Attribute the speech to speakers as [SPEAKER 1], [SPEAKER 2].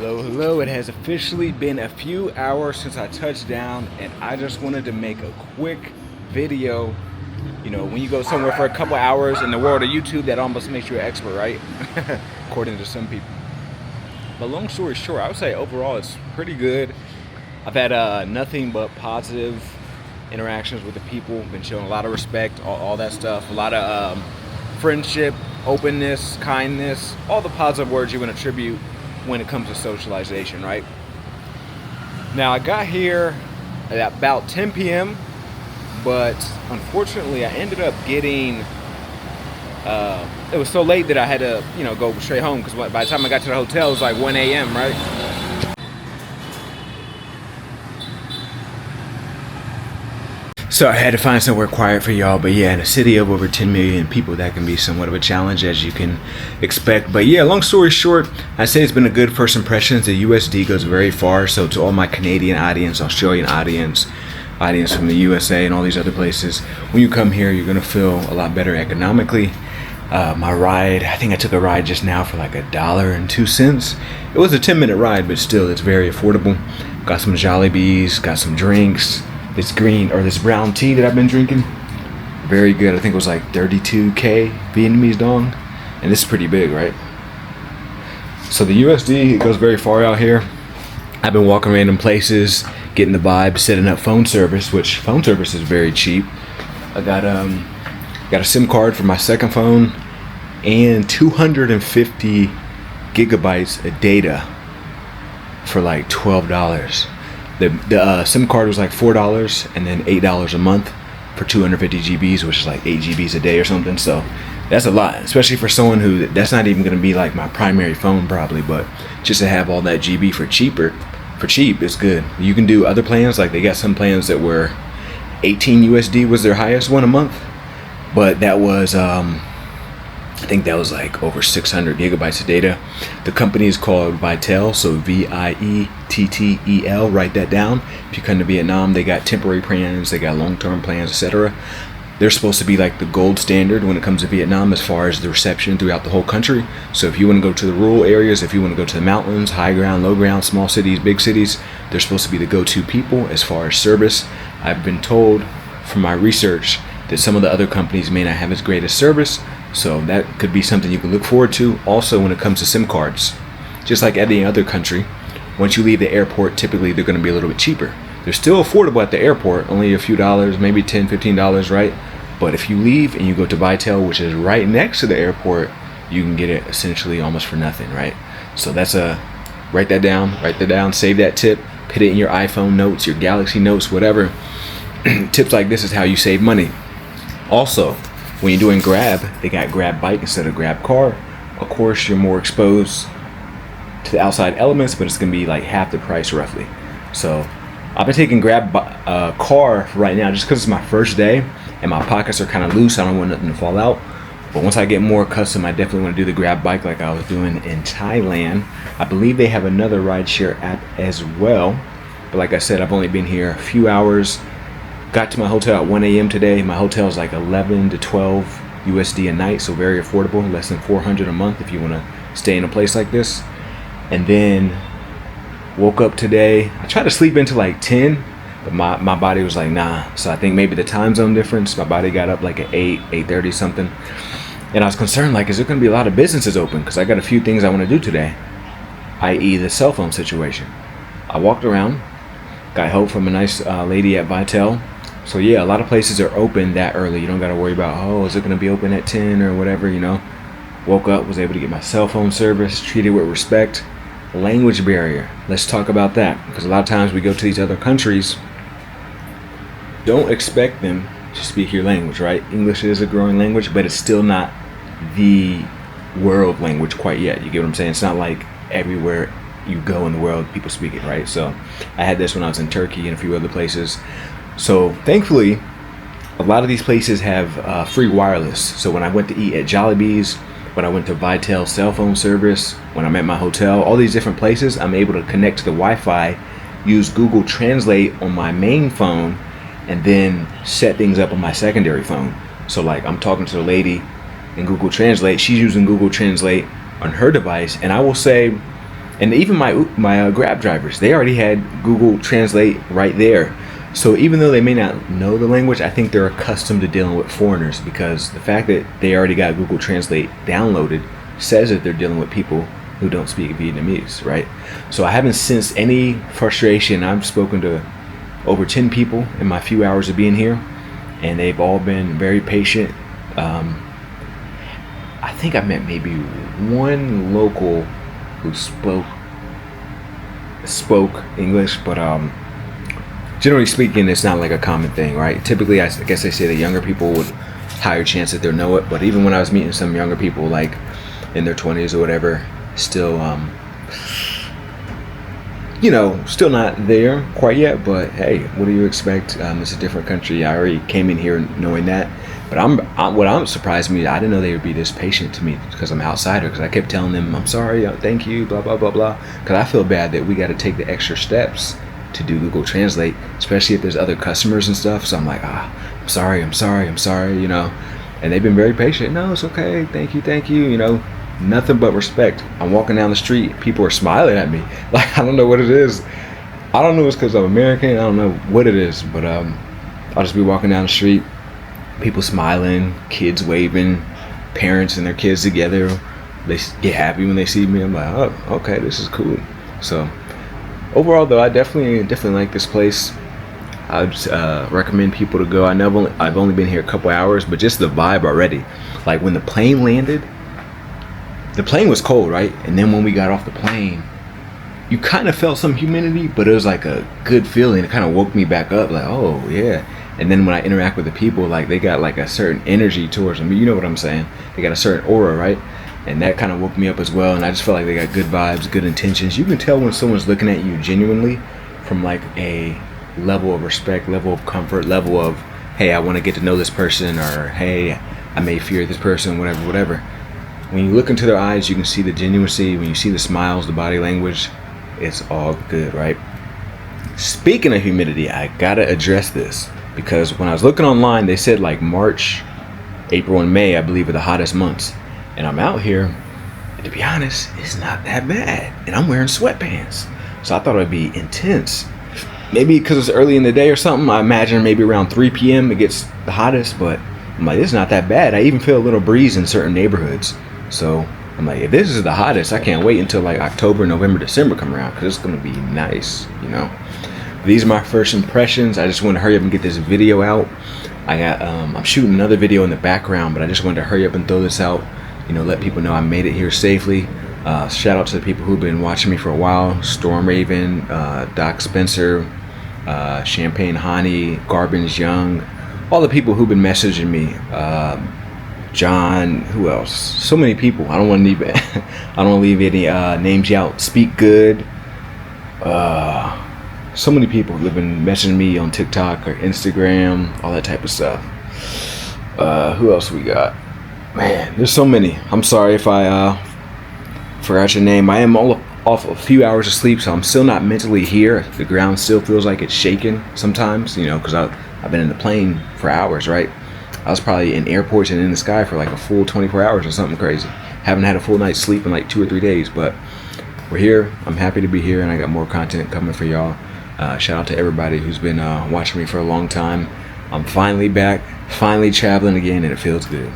[SPEAKER 1] Hello, it has officially been a few hours since I touched down, and I just wanted to make a quick video. You know, when you go somewhere for a couple hours in the world of YouTube, that almost makes you an expert, right? According to some people. But long story short, I would say overall it's pretty good. I've had nothing but positive interactions with the people, been showing a lot of respect, all that stuff, a lot of friendship, openness, kindness, all the positive words you would attribute when it comes to socialization, right? Now I got here at about 10 p.m. but unfortunately I ended up getting it was so late that I had to go straight home, because by the time I got to the hotel it was like 1 a.m. right? So I had to find somewhere quiet for y'all, but yeah, in a city of over 10 million people, that can be somewhat of a challenge, as you can expect. But yeah, long story short, I say it's been a good first impressions. The USD goes very far, so to all my Canadian audience, Australian audience from the USA and all these other places, when you come here, you're gonna feel a lot better economically. My ride, I think I took a ride just now for like $1.02. It was a 10-minute ride, but still, it's very affordable. Got some Jollibees, got some drinks. This this brown tea that I've been drinking, very good. I think it was like 32K Vietnamese dong, and this is pretty big, right? So the USD, it goes very far out here. I've been walking random places, getting the vibe, setting up phone service, which phone service is very cheap. I got a SIM card for my second phone and 250 gigabytes of data for like $12. The SIM card was like $4 and then $8 a month for 250 GBs, which is like 8 GBs a day or something. So that's a lot, especially for someone who that's not even going to be like my primary phone probably, but just to have all that GB for cheap is good. You can do other plans, like they got some plans that were 18 USD was their highest one a month, but that was I think that was like over 600 gigabytes of data. The company is called Viettel, so Viettel, write that down. If you come to Vietnam, they got temporary plans, they got long-term plans, etc. They're supposed to be like the gold standard when it comes to Vietnam as far as the reception throughout the whole country. So if you want to go to the rural areas, if you want to go to the mountains, high ground, low ground, small cities, big cities, they're supposed to be the go-to people as far as service. I've been told from my research that some of the other companies may not have as great a service, so that could be something you can look forward to. Also, when it comes to SIM cards, just like any other country, once you leave the airport, typically they're going to be a little bit cheaper. They're still affordable at the airport, only a few dollars, maybe $10, $15, right? But if you leave and you go to Viettel, which is right next to the airport, you can get it essentially almost for nothing, right? So that's write that down, save that tip, put it in your iPhone notes, your Galaxy notes, whatever. Tips like this is how you save money. Also, when you're doing Grab, they got Grab Bike instead of Grab Car. Of course, you're more exposed to the outside elements, but it's going to be like half the price roughly. So I've been taking Grab Car right now just because it's my first day and my pockets are kind of loose. I don't want nothing to fall out. But once I get more accustomed, I definitely want to do the Grab Bike like I was doing in Thailand. I believe they have another rideshare app as well. But like I said, I've only been here a few hours. Got to my hotel at 1 a.m. today. My hotel is like 11 to 12 USD a night, so very affordable, less than 400 a month if you want to stay in a place like this. And then woke up today. I tried to sleep into like 10, but my body was like, nah. So I think maybe the time zone difference, my body got up like at 8:30 something. And I was concerned, like, is there going to be a lot of businesses open? Because I got a few things I want to do today, i.e. the cell phone situation. I walked around, got help from a nice lady at Viettel. So yeah, a lot of places are open that early. You don't got to worry about, oh, is it going to be open at 10 or whatever, Woke up, was able to get my cell phone service, treated with respect. Language barrier. Let's talk about that, because a lot of times we go to these other countries, don't expect them to speak your language, right? English is a growing language, but it's still not the world language quite yet. You get what I'm saying? It's not like everywhere you go in the world people speak it, right? So I had this when I was in Turkey and a few other places. So thankfully, a lot of these places have free wireless. So when I went to eat at Jollibees, when I went to Viettel cell phone service, when I'm at my hotel, all these different places, I'm able to connect to the Wi-Fi, use Google Translate on my main phone, and then set things up on my secondary phone. So like I'm talking to the lady in Google Translate, she's using Google Translate on her device, and I will say And even my Grab drivers, they already had Google Translate right there. So even though they may not know the language, I think they're accustomed to dealing with foreigners, because the fact that they already got Google Translate downloaded says that they're dealing with people who don't speak Vietnamese, right? So I haven't sensed any frustration. I've spoken to over 10 people in my few hours of being here, and they've all been very patient. I think I met maybe one local who spoke English, but generally speaking, it's not like a common thing, right? Typically, I guess they say that younger people would higher chance that they'll know it, but even when I was meeting some younger people, like in their 20s or whatever, still, still not there quite yet. But hey, what do you expect? It's a different country. I already came in here knowing that. But what I'm surprised me, I didn't know they would be this patient to me, because I'm an outsider. Because I kept telling them, I'm sorry, thank you, blah blah blah blah. Because I feel bad that we got to take the extra steps to do Google Translate, especially if there's other customers and stuff. So I'm like, I'm sorry, And they've been very patient. No, it's okay. Thank you. Nothing but respect. I'm walking down the street, people are smiling at me. Like, I don't know what it is. I don't know if it's because I'm American. I don't know what it is, but I'll just be walking down the street, people smiling, kids waving, parents and their kids together. They get happy when they see me. I'm like, oh, okay, this is cool. So overall, though, I definitely like this place. I'd recommend people to go. I've only been here a couple hours, but just the vibe already. Like when the plane landed, the plane was cold, right? And then when we got off the plane, you kind of felt some humidity, but it was like a good feeling. It kind of woke me back up, like, oh yeah. And then when I interact with the people, like they got like a certain energy towards them. You know what I'm saying? They got a certain aura, right? And that kind of woke me up as well. And I just felt like they got good vibes, good intentions. You can tell when someone's looking at you genuinely from like a level of respect, level of comfort, level of, hey, I want to get to know this person, or hey, I may fear this person, whatever. When you look into their eyes, you can see the genuinity. When you see the smiles, the body language, it's all good, right? Speaking of humidity, I gotta address this, because when I was looking online, they said like March, April, and May, I believe, are the hottest months. And I'm out here, and to be honest, it's not that bad. And I'm wearing sweatpants. So I thought it would be intense. Maybe because it's early in the day or something. I imagine maybe around 3 p.m. it gets the hottest, but I'm like, it's not that bad. I even feel a little breeze in certain neighborhoods. So I'm like, if this is the hottest, I can't wait until like October, November, December come around, because it's going to be nice, These are my first impressions. I just want to hurry up and get this video out. I'm shooting another video in the background, but I just wanted to hurry up and throw this out. Let people know I made it here safely. Shout out to the people who've been watching me for a while. Storm Raven, Doc Spencer, Champagne Honey, Garbins Young, all the people who've been messaging me. John, who else? So many people. I don't want to leave any names out. Speak Good. So many people who've been messaging me on TikTok or Instagram, all that type of stuff. Who else we got? Man, there's so many. I'm sorry if I forgot your name. I am all off a few hours of sleep, so I'm still not mentally here. The ground still feels like it's shaking sometimes, because I've been in the plane for hours, right? I was probably in airports and in the sky for like a full 24 hours or something crazy. Haven't had a full night's sleep in like 2 or 3 days, but we're here. I'm happy to be here, and I got more content coming for y'all. Shout out to everybody who's been watching me for a long time. I'm finally back, finally traveling again, and it feels good.